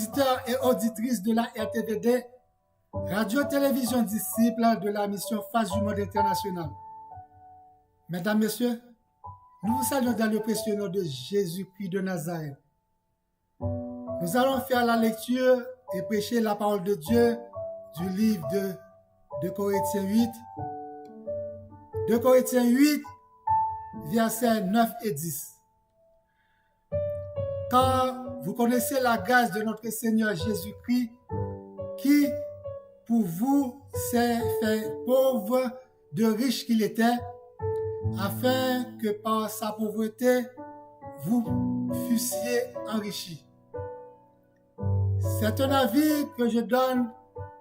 auditeurs et auditrices de la RTVD, Radio-Télévision disciple de la mission Face du Monde International. Mesdames, Messieurs, nous vous saluons dans le précieux nom de Jésus-Christ de Nazareth. Nous allons faire la lecture et prêcher la parole de Dieu du livre de Corinthiens 8. De Corinthiens 8, versets 9 et 10. Car vous connaissez la grâce de notre Seigneur Jésus-Christ qui, pour vous, s'est fait pauvre de riche qu'il était, afin que par sa pauvreté, vous fussiez enrichis. C'est un avis que je donne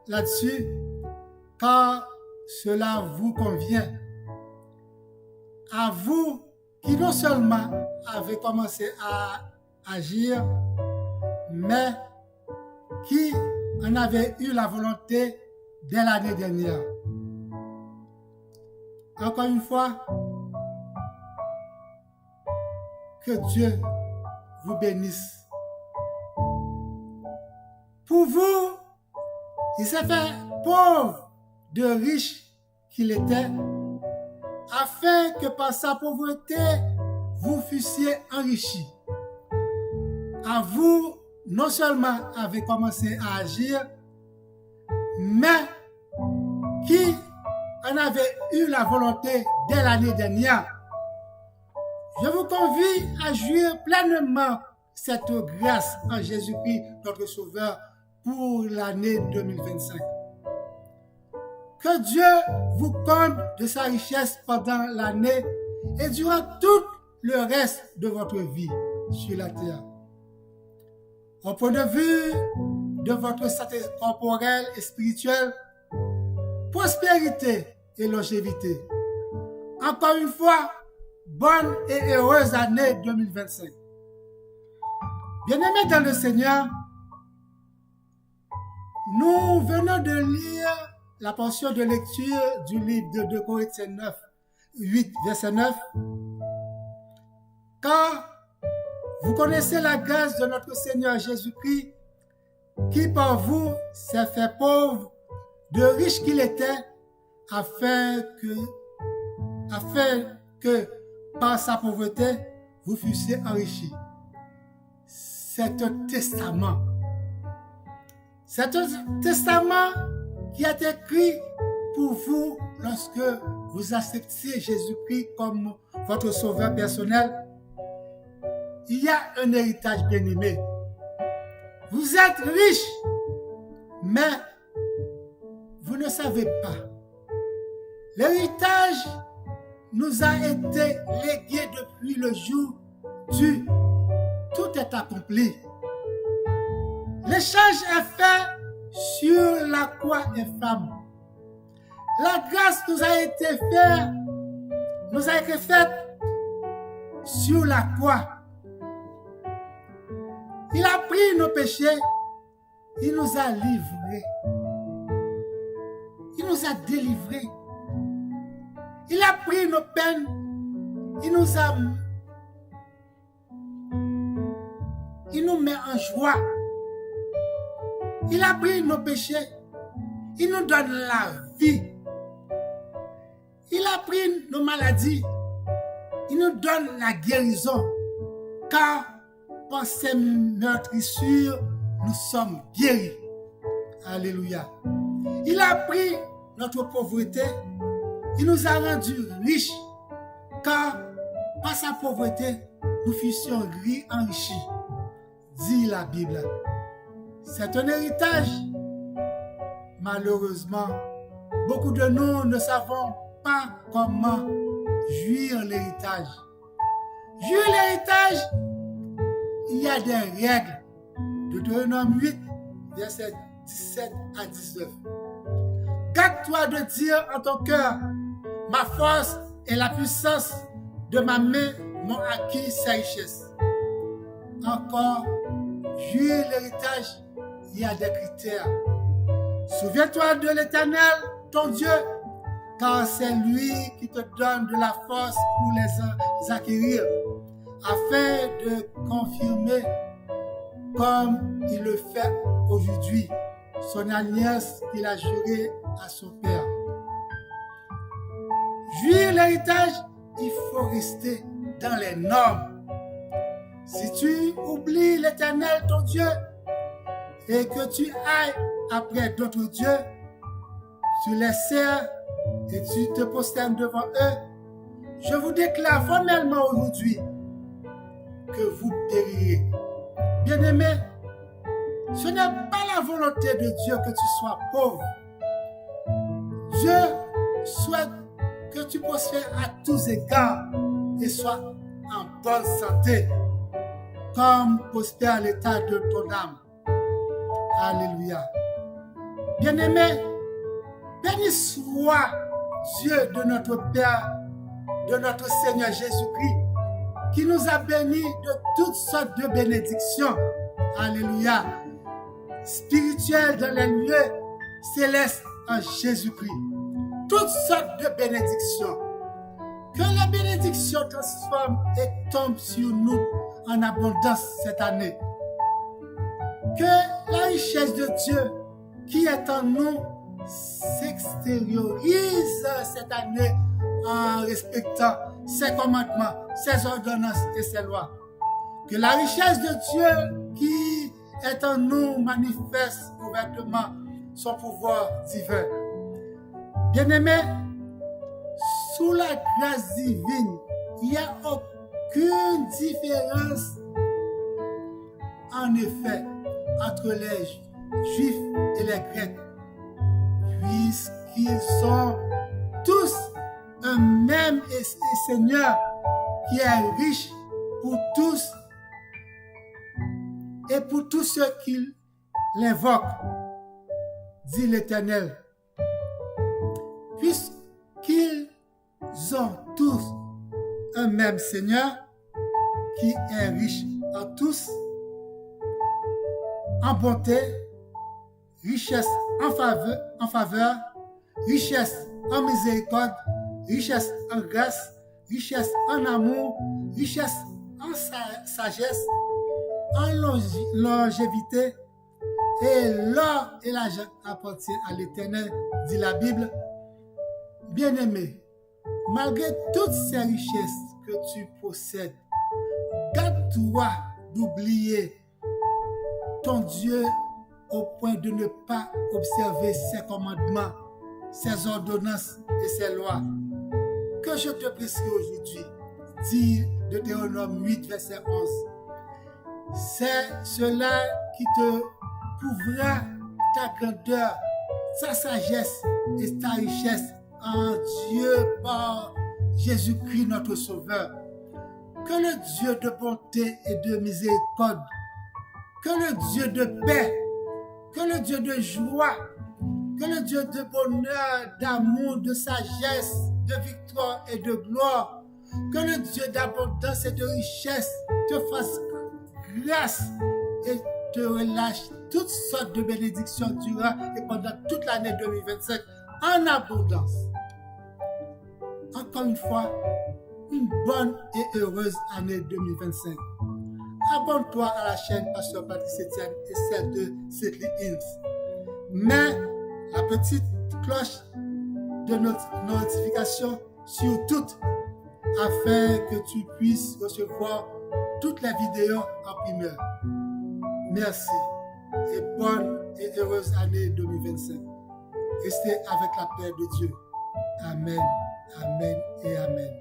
là-dessus, car cela vous convient. À vous qui non seulement avez commencé à agir, mais qui en avez eu la volonté dès l'année dernière. Encore une fois, que Dieu vous bénisse. Pour vous, il s'est fait pauvre de riche qu'il était, afin que par sa pauvreté, vous fussiez enrichis. À vous, non seulement avez commencé à agir, mais qui en avez eu la volonté dès l'année dernière. Je vous convie à jouir pleinement cette grâce en Jésus-Christ, notre Sauveur, pour l'année 2025. Que Dieu vous comble de sa richesse pendant l'année et durant tout le reste de votre vie sur la terre. Au point de vue de votre santé corporelle et spirituelle, prospérité et longévité. Encore une fois, bonne et heureuse année 2025. Bien-aimés dans le Seigneur, nous venons de lire la portion de lecture du livre de 2 Corinthiens 8, verset 9. Car vous connaissez la grâce de notre Seigneur Jésus-Christ, qui par vous s'est fait pauvre, de riche qu'il était, afin que par sa pauvreté, vous fussiez enrichis. C'est un testament. C'est un testament qui a été écrit pour vous lorsque vous acceptiez Jésus-Christ comme votre sauveur personnel. Il y a un héritage bien-aimé. Vous êtes riche, mais vous ne savez pas. L'héritage nous a été légué depuis le jour du tout est accompli. L'échange est fait sur la croix infâme. La grâce nous a été faite sur la croix. Il a pris nos péchés, il nous a livrés. Il nous a délivrés. Il a pris nos peines, il nous met en joie. Il a pris nos péchés, il nous donne la vie. Il a pris nos maladies, il nous donne la guérison. Car par ses meurtrissures, nous sommes guéris. Alléluia. Il a pris notre pauvreté, il nous a rendus riches, car par sa pauvreté, nous fussions enrichis, dit la Bible. C'est un héritage. Malheureusement, beaucoup de nous ne savons pas comment jouir l'héritage. Jouir l'héritage, il y a des règles. Deutéronome 8, versets 17 à 19. Garde-toi de dire en ton cœur, ma force et la puissance de ma main m'ont acquis sa richesse. Encore, jouir l'héritage, il y a des critères. Souviens-toi de l'Éternel, ton Dieu, car c'est lui qui te donne de la force pour les acquérir, afin de confirmer comme il le fait aujourd'hui, son alliance qu'il a jurée à son père. Jouir l'héritage, il faut rester dans les normes. Si tu oublies l'Éternel, ton Dieu, et que tu ailles après d'autres dieux, tu les sers et tu te prosternes devant eux, je vous déclare formellement aujourd'hui que vous périrez. Bien-aimé, ce n'est pas la volonté de Dieu que tu sois pauvre. Dieu souhaite que tu prospères à tous égards et sois en bonne santé, comme prospère l'état de ton âme. Alléluia. Bien-aimé, béni soit Dieu de notre Père, de notre Seigneur Jésus-Christ, qui nous a bénis de toutes sortes de bénédictions. Alléluia. Spirituelles dans les lieux célestes en Jésus-Christ. Toutes sortes de bénédictions. Que la bénédiction transforme et tombe sur nous en abondance cette année. Que la richesse de Dieu qui est en nous s'extériorise cette année en respectant ses commandements, ses ordonnances et ses lois. Que la richesse de Dieu qui est en nous manifeste ouvertement son pouvoir divin. Bien-aimés, sous la grâce divine, il n'y a aucune différence en effet entre les Juifs et les Grecs, puisqu'ils sont tous un même Seigneur qui est riche pour tous et pour tous ceux qui l'invoquent, dit l'Éternel. Puisqu'ils ont tous un même Seigneur qui est riche en tous, en bonté, richesse en faveur, richesse en miséricorde, richesse en grâce, richesse en amour, richesse en sagesse, en longévité, et l'or et l'argent appartiennent à l'Éternel, dit la Bible. Bien-aimé, malgré toutes ces richesses que tu possèdes, garde-toi d'oublier ton Dieu au point de ne pas observer ses commandements, ses ordonnances et ses lois. Que je te prescris aujourd'hui, dit Deutéronome 8, verset 11. C'est cela qui te prouvera ta grandeur, sa sagesse et ta richesse en Dieu par Jésus-Christ notre Sauveur. Que le Dieu de bonté et de miséricorde, que le Dieu de paix, que le Dieu de joie, que le Dieu de bonheur, d'amour, de sagesse, de victoire et de gloire, que le Dieu d'abondance et de richesse te fasse grâce et te relâche toutes sortes de bénédictions durant et pendant toute l'année 2025 en abondance. Encore une fois, une bonne et heureuse année 2025. Abonne-toi à la chaîne Pasteur Patrice Etienne et celle de Sedley Hills. Mets la petite cloche de notification sur toutes afin que tu puisses recevoir toutes les vidéos en primeur. Merci et bonne et heureuse année 2025. Restez avec la paix de Dieu. Amen, amen et amen.